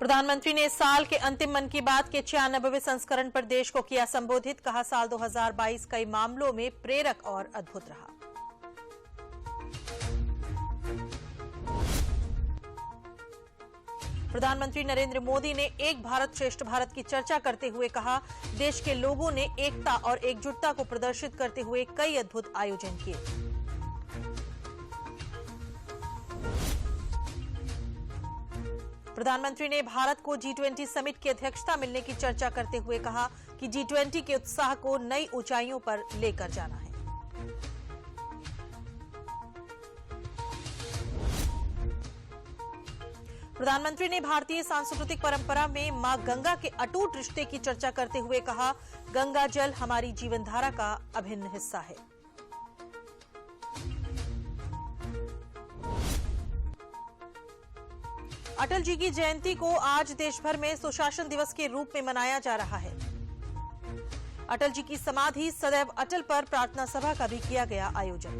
प्रधानमंत्री ने इस साल के अंतिम मन की बात के 96वें संस्करण पर देश को किया संबोधित। कहा, साल 2022 कई मामलों में प्रेरक और अद्भुत रहा। प्रधानमंत्री नरेंद्र मोदी ने एक भारत श्रेष्ठ भारत की चर्चा करते हुए कहा, देश के लोगों ने एकता और एकजुटता को प्रदर्शित करते हुए कई अद्भुत आयोजन किए। प्रधानमंत्री ने भारत को G20 समिट की अध्यक्षता मिलने की चर्चा करते हुए कहा कि G20 के उत्साह को नई ऊंचाइयों पर लेकर जाना है। प्रधानमंत्री ने भारतीय सांस्कृतिक परंपरा में मां गंगा के अटूट रिश्ते की चर्चा करते हुए कहा, गंगा जल हमारी जीवनधारा का अभिन्न हिस्सा है। अटल जी की जयंती को आज देश भर में सुशासन दिवस के रूप में मनाया जा रहा है। अटल जी की समाधि सदैव अटल पर प्रार्थना सभा का भी किया गया आयोजन।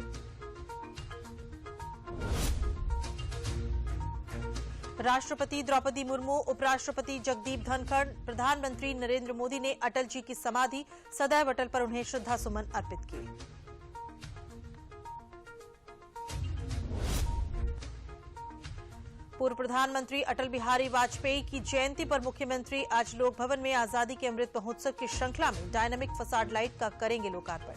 राष्ट्रपति द्रौपदी मुर्मू, उपराष्ट्रपति जगदीप धनखड़, प्रधानमंत्री नरेंद्र मोदी ने अटल जी की समाधि सदैव अटल पर उन्हें श्रद्धासुमन अर्पित किए। पूर्व प्रधानमंत्री अटल बिहारी वाजपेयी की जयंती पर मुख्यमंत्री आज लोक भवन में आजादी के अमृत महोत्सव की श्रृंखला में डायनामिक फसाड लाइट का करेंगे लोकार्पण।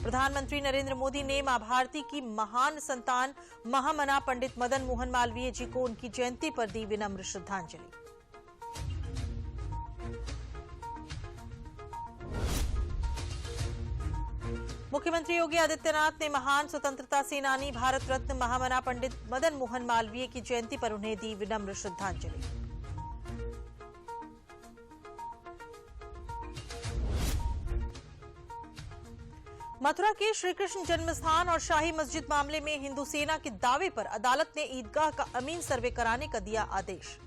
प्रधानमंत्री नरेंद्र मोदी ने मां भारती की महान संतान महामना पंडित मदन मोहन मालवीय जी को उनकी जयंती पर दी विनम्र श्रद्धांजलि। मुख्यमंत्री योगी आदित्यनाथ ने महान स्वतंत्रता सेनानी भारत रत्न महामना पंडित मदन मोहन मालवीय की जयंती पर उन्हें दी विनम्र श्रद्धांजलि। मथुरा के श्रीकृष्ण जन्मस्थान और शाही मस्जिद मामले में हिंदू सेना के दावे पर अदालत ने ईदगाह का अमीन सर्वे कराने का दिया आदेश।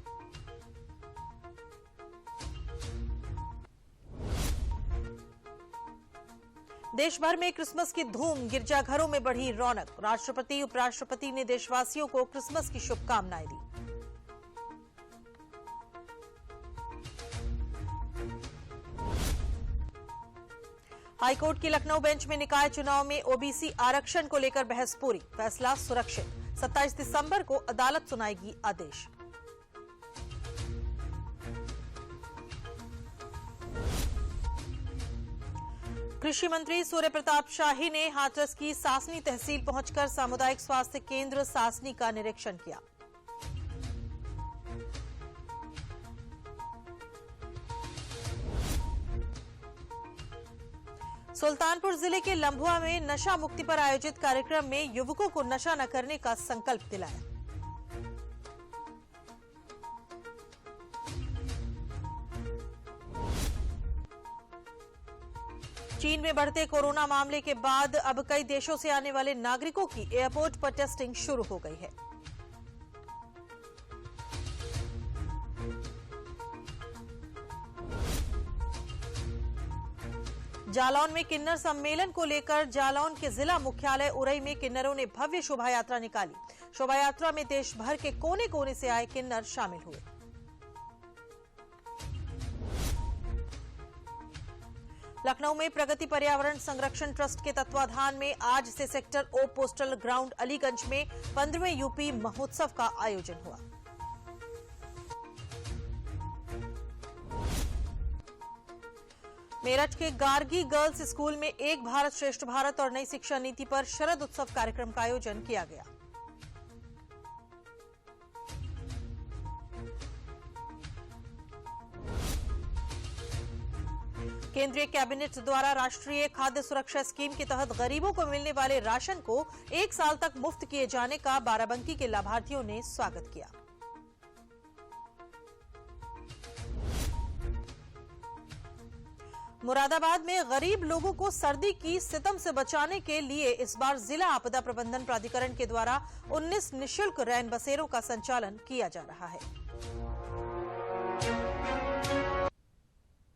देश भर में क्रिसमस की धूम, गिरजाघरों में बढ़ी रौनक। राष्ट्रपति उपराष्ट्रपति ने देशवासियों को क्रिसमस की शुभकामनाएं दी। हाईकोर्ट की लखनऊ बेंच में निकाय चुनाव में ओबीसी आरक्षण को लेकर बहस पूरी, फैसला सुरक्षित। 27 दिसंबर को अदालत सुनाएगी आदेश। कृषि मंत्री सूर्य प्रताप शाही ने हाथरस की सासनी तहसील पहुंचकर सामुदायिक स्वास्थ्य केंद्र सासनी का निरीक्षण किया। सुल्तानपुर जिले के लंभुआ में नशा मुक्ति पर आयोजित कार्यक्रम में युवकों को नशा न करने का संकल्प दिलाया। चीन में बढ़ते कोरोना मामले के बाद अब कई देशों से आने वाले नागरिकों की एयरपोर्ट पर टेस्टिंग शुरू हो गई है। जालौन में किन्नर सम्मेलन को लेकर जालौन के जिला मुख्यालय उरई में किन्नरों ने भव्य शोभा यात्रा निकाली। शोभा यात्रा में देश भर के कोने कोने से आए किन्नर शामिल हुए। लखनऊ में प्रगति पर्यावरण संरक्षण ट्रस्ट के तत्वाधान में आज से sector O postal ground Aliganj में 15वें यूपी महोत्सव का आयोजन हुआ। मेरठ के गार्गी गर्ल्स स्कूल में एक भारत श्रेष्ठ भारत और नई शिक्षा नीति पर शरद उत्सव कार्यक्रम का आयोजन किया गया। केंद्रीय कैबिनेट द्वारा राष्ट्रीय खाद्य सुरक्षा स्कीम के तहत गरीबों को मिलने वाले राशन को 1 साल तक मुफ्त किए जाने का बाराबंकी के लाभार्थियों ने स्वागत किया। मुरादाबाद में गरीब लोगों को सर्दी की सितम से बचाने के लिए इस बार जिला आपदा प्रबंधन प्राधिकरण के द्वारा 19 निःशुल्क रैन बसेरों का संचालन किया जा रहा है।